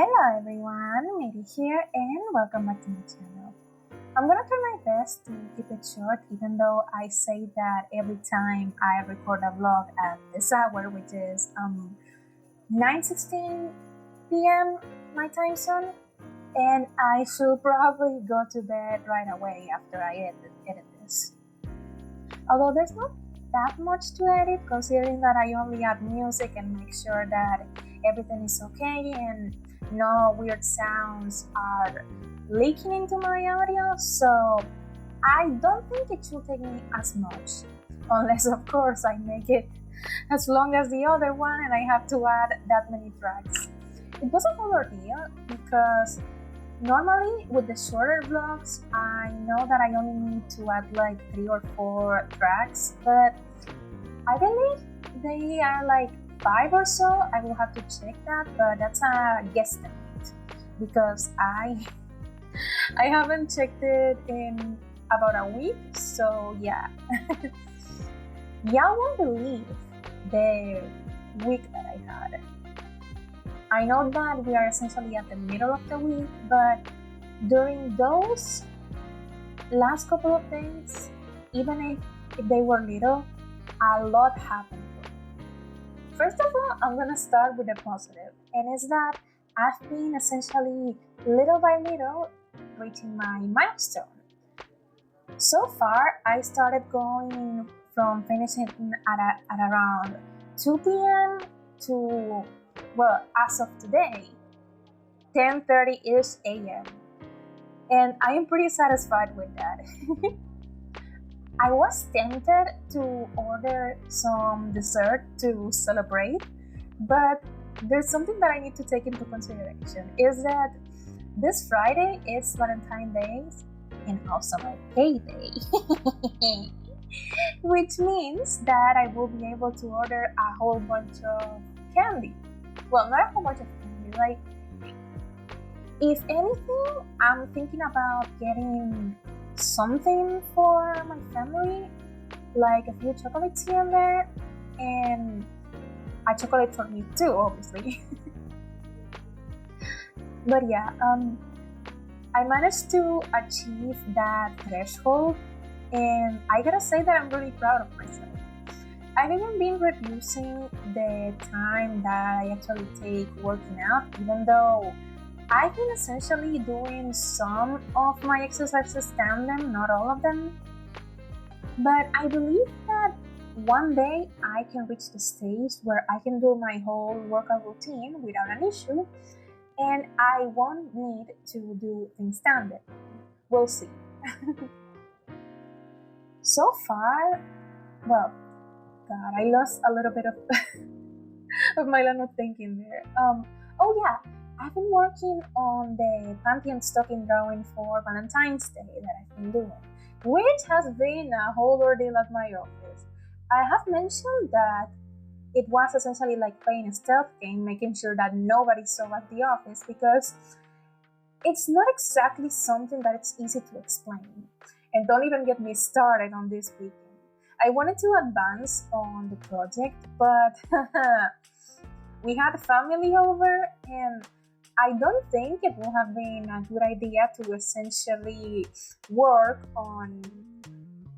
Hello everyone, Mary here and welcome back to my channel. I'm gonna try my best to keep it short even though I say that every time I record a vlog at this hour, which is 9:16 p.m. my time zone, and I should probably go to bed right away after I edit this. Although there's not that much to edit considering that I only add music and make sure that everything is okay and no weird sounds are leaking into my audio, so I don't think it should take me as much, unless of course I make it as long as the other one and I have to add that many tracks. It was a whole ordeal because normally with the shorter vlogs I know that I only need to add like 3 or 4 tracks, but I believe they are like 5 or so. I will have to check that, but that's a guesstimate because I haven't checked it in about a week, so yeah. Y'all won't believe the week that I had. I know that we are essentially at the middle of the week, but during those last couple of days, even if they were little, a lot happened. First of all, I'm gonna start with the positive, and it's that I've been essentially little by little reaching my milestone. So far, I started going from finishing at around 2 p.m. to, well, as of today, 10:30-ish a.m. And I am pretty satisfied with that. I was tempted to order some dessert to celebrate, but there's something that I need to take into consideration, is that this Friday is Valentine's Day and also my payday, which means that I will be able to order a whole bunch of candy. Well, not a whole bunch of candy, like, if anything, I'm thinking about getting something for my family, like a few chocolates here and there, and a chocolate for me too, obviously. But yeah, I managed to achieve that threshold, and I gotta say that I'm really proud of myself. I've even been reducing the time that I actually take working out, even though I've been essentially doing some of my exercises tandem, not all of them. But I believe that one day I can reach the stage where I can do my whole workout routine without an issue, and I won't need to do things tandem. We'll see. So far, well, God, I lost a little bit of of my line of thinking there. Oh yeah, I've been working on the panty and stocking drawing for Valentine's Day that I've been doing, which has been a whole ordeal at my office. I have mentioned that it was essentially like playing a stealth game, making sure that nobody saw at the office, because it's not exactly something that it's easy to explain. And don't even get me started on this weekend. I wanted to advance on the project, but we had family over, and I don't think it would have been a good idea to essentially work on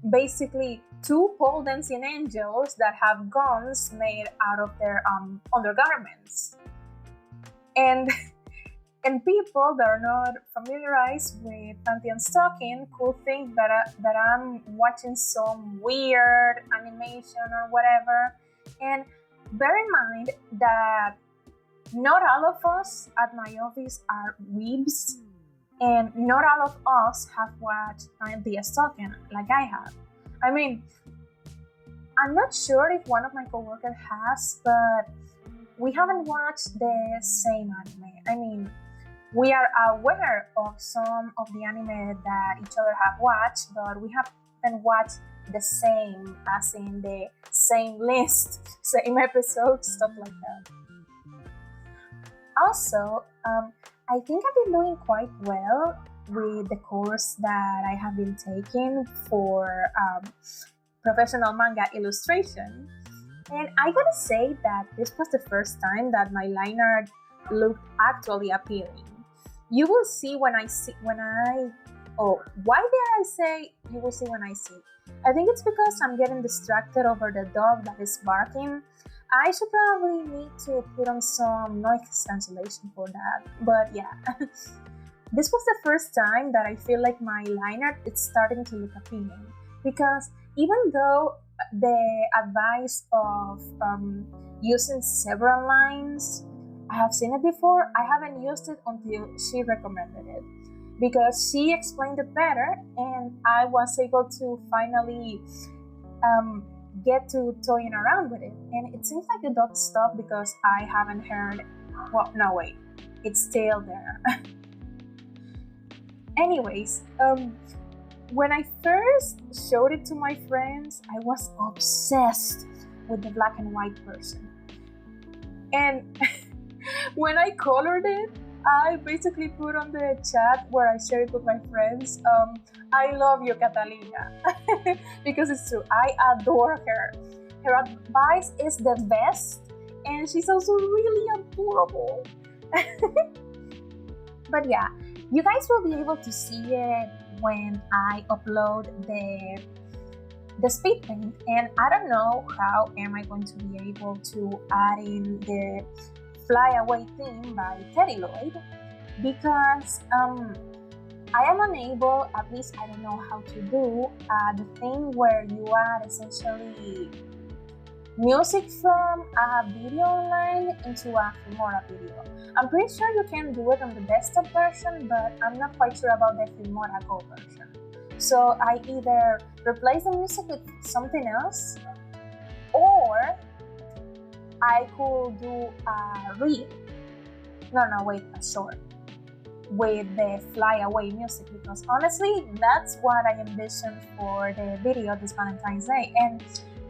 basically 2 pole dancing angels that have guns made out of their undergarments. And people that are not familiarized with panty and stocking could think that I'm watching some weird animation or whatever. And bear in mind that not all of us at my office are weebs, and not all of us have watched panty and stocking like I have. I mean, I'm not sure if one of my coworkers has, but we haven't watched the same anime. I mean, we are aware of some of the anime that each other have watched, but we haven't watched the same, as in the same list, same episodes, stuff like that. Also, I think I've been doing quite well with the course that I have been taking for professional manga illustration. And I gotta say that this was the first time that my line art looked actually appealing. You will see oh, why did I say you will see when I see? I think it's because I'm getting distracted over the dog that is barking. I should probably need to put on some noise cancellation for that. But yeah, this was the first time that I feel like my liner is starting to look appealing. Because even though the advice of using several lines, I have seen it before, I haven't used it until she recommended it. Because she explained it better and I was able to finally get to toying around with it. And it seems like the dog stopped because I haven't heard, well, no wait, it's still there. Anyways, when I first showed it to my friends, I was obsessed with the black and white version. And when I colored it, I basically put on the chat where I share it with my friends, I love you, Catalina. Because it's true, I adore her. Her advice is the best, and she's also really adorable. But yeah, you guys will be able to see it when I upload the speed paint, and I don't know how am I going to be able to add in the Fly Away theme by Teddy Lloyd, because I am unable, at least I don't know how to do the thing where you add essentially music from a video online into a Filmora video. I'm pretty sure you can do it on the desktop version, but I'm not quite sure about the Filmora Go version. So I either replace the music with something else, or I could do a short with the Fly Away music, because honestly, that's what I envisioned for the video this Valentine's Day. And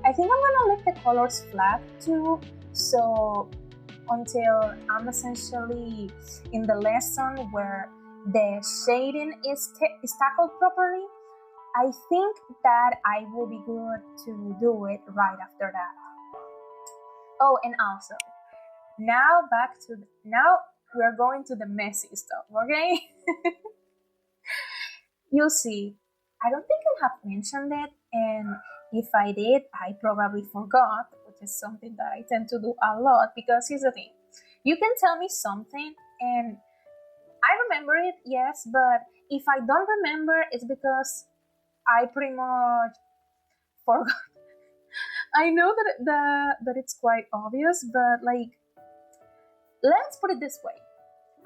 I think I'm gonna leave the colors flat too, so until I'm essentially in the lesson where the shading is tackled properly, I think that I will be good to do it right after that. Oh, and also, now we're going to the messy stuff, okay? You'll see, I don't think I have mentioned it, and if I did, I probably forgot, which is something that I tend to do a lot, because here's the thing. You can tell me something, and I remember it, yes, but if I don't remember, it's because I pretty much forgot. I know that it's quite obvious, but like, let's put it this way.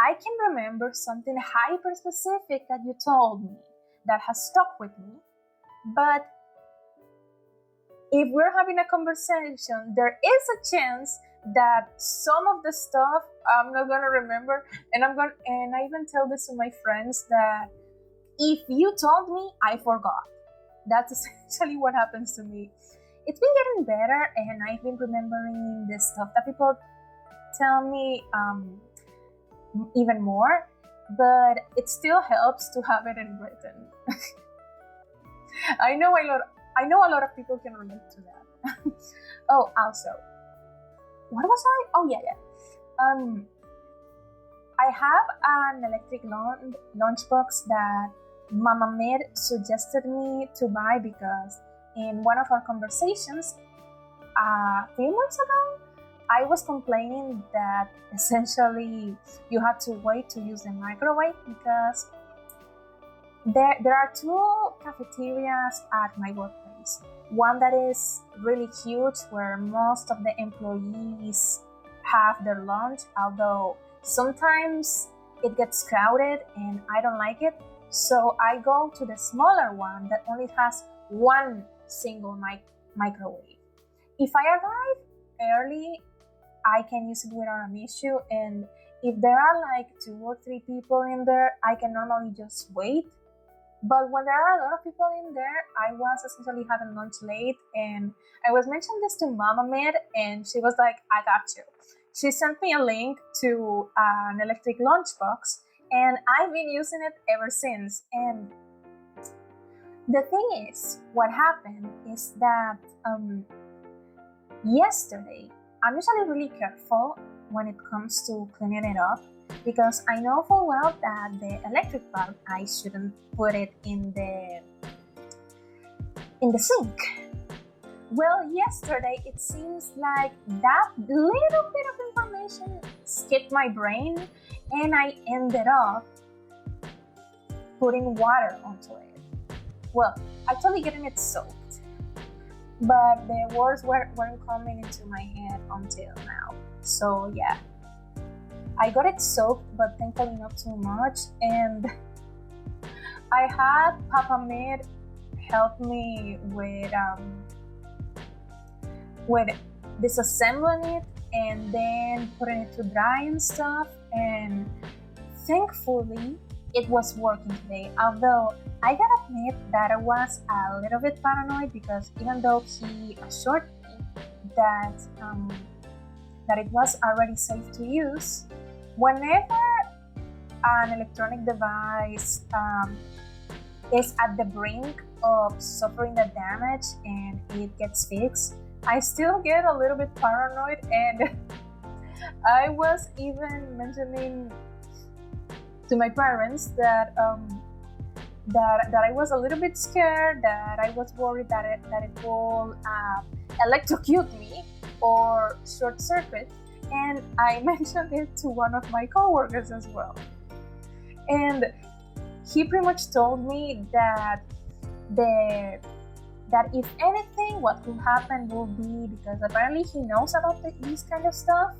I can remember something hyper specific that you told me that has stuck with me, but if we're having a conversation, there is a chance that some of the stuff I'm not gonna remember, and I even tell this to my friends that if you told me, I forgot. That's essentially what happens to me. It's been getting better, and I've been remembering the stuff that people tell me even more, but it still helps to have it in written. I know a lot of people can relate to that. Oh, also, what was I? Oh yeah. I have an electric lunchbox that Mama Med suggested me to buy because in one of our conversations a few months ago, I was complaining that essentially you had to wait to use the microwave because there are two cafeterias at my workplace. One that is really huge where most of the employees have their lunch, although sometimes it gets crowded and I don't like it. So I go to the smaller one that only has one single microwave. If I arrive early, I can use it without an issue, and if there are like 2 or 3 people in there, I can normally just wait. But when there are a lot of people in there, I was essentially having lunch late, and I was mentioning this to Mama Med, and she was like, I got you. She sent me a link to an electric lunchbox, and I've been using it ever since. And the thing is, what happened is that yesterday, I'm usually really careful when it comes to cleaning it up, because I know full well that the electric bulb, I shouldn't put it in the sink. Well, yesterday it seems like that little bit of information skipped my brain, and I ended up putting water onto it. Well, actually getting it soaked, but the words weren't coming into my head until now. So yeah, I got it soaked, but thankfully not too much, and I had Papa Mid help me with disassembling it and then putting it to dry and stuff, and thankfully it was working today. Although I gotta admit that I was a little bit paranoid, because even though he assured me that it was already safe to use, whenever an electronic device is at the brink of suffering the damage and it gets fixed, I still get a little bit paranoid, and I was even mentioning to my parents that I was a little bit scared, that I was worried that it will electrocute me or short circuit, and I mentioned it to one of my coworkers as well, and he pretty much told me that if anything, what will happen will be, because apparently he knows about this kind of stuff,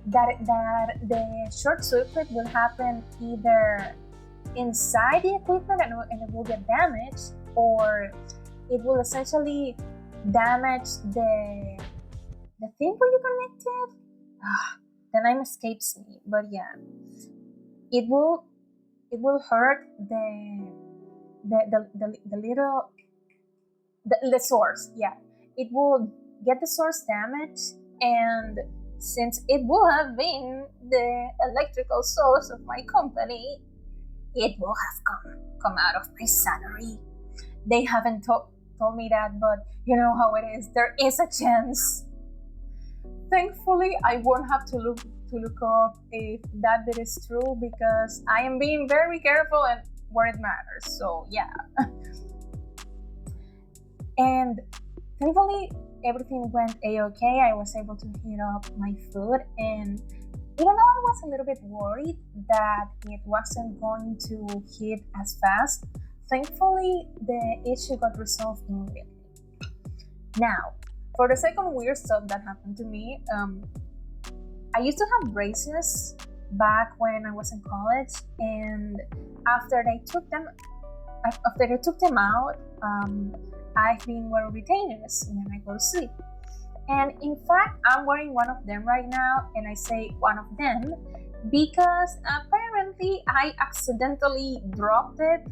that the short circuit will happen either inside the equipment and it will get damaged, or it will essentially damage the thing where you connected. The name escapes me, but yeah, it will hurt the source. Yeah, it will get the source damaged, and since it will have been the electrical source of my company, it will have come out of my salary. They haven't told me that, but you know how it is. There is a chance. Thankfully, I won't have to look up if that bit is true, because I am being very careful and where it matters. So yeah. And thankfully, everything went a-okay. I was able to heat up my food, and even though I was a little bit worried that it wasn't going to heat as fast, thankfully the issue got resolved immediately. Now, for the second weird stuff that happened to me, I used to have braces back when I was in college, and after they took them out, I've been wearing retainers when I go to sleep. And in fact, I'm wearing one of them right now, and I say one of them because apparently I accidentally dropped it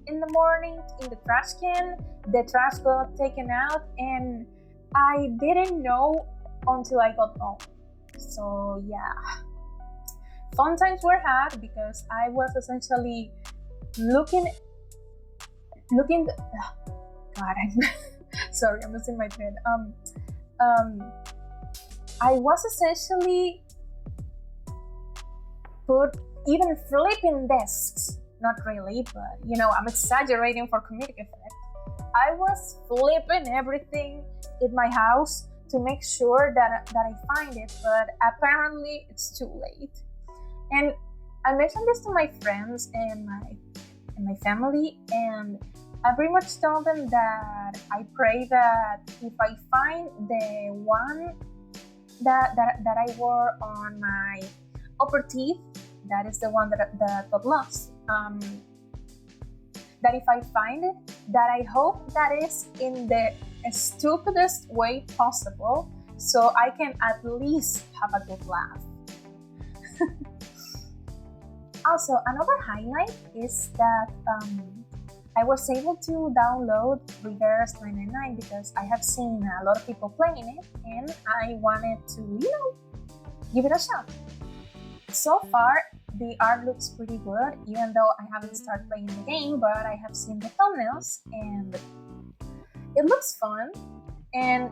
in the morning in the trash can. The trash got taken out, and I didn't know until I got home. So yeah, fun times were had, because I was essentially looking. God, sorry, I'm losing my thread. I was essentially even flipping desks. Not really, but you know, I'm exaggerating for comedic effect. I was flipping everything in my house to make sure that I find it, but apparently it's too late. And I mentioned this to my friends and my family, and I pretty much told them that I pray that if I find the one that I wore on my upper teeth, that is the one that got lost, that if I find it, that I hope that is in the stupidest way possible, so I can at least have a good laugh. Also, another highlight is that I was able to download Reverse 999 because I have seen a lot of people playing it, and I wanted to, give it a shot. So far, the art looks pretty good, even though I haven't started playing the game, but I have seen the thumbnails, and it looks fun, and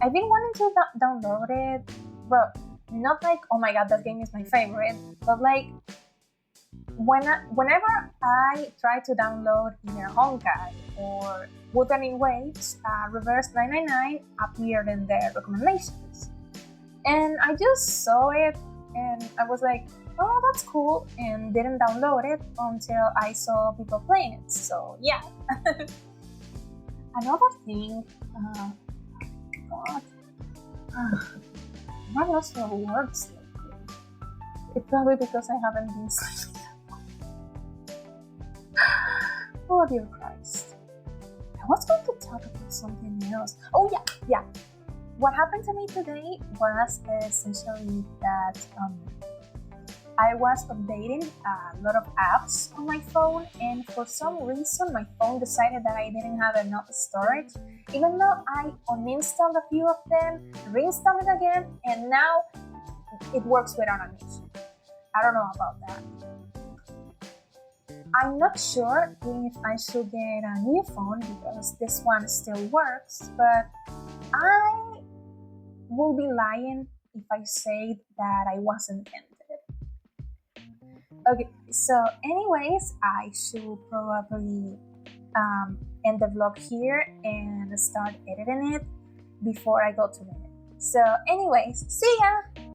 I've been wanting to download it well, not like, oh my god, that game is my favorite, but like whenever I try to download either Honkai or Wuthering Waves, Reverse 999 appeared in the recommendations. And I just saw it and I was like, oh, that's cool, and didn't download it until I saw people playing it. So yeah. Another thing, God, I'm lost for words lately. It's probably because I haven't been sleeping. Oh dear Christ. I was going to talk about something else. Oh yeah. What happened to me today was essentially that I was updating a lot of apps on my phone, and for some reason my phone decided that I didn't have enough storage, even though I uninstalled a few of them, reinstalled it again, and now it works without an issue. I don't know about that. I'm not sure if I should get a new phone because this one still works, but I will be lying if I say that I wasn't tempted. Okay, so anyways, I should probably end the vlog here and start editing it before I go to bed. So anyways, see ya!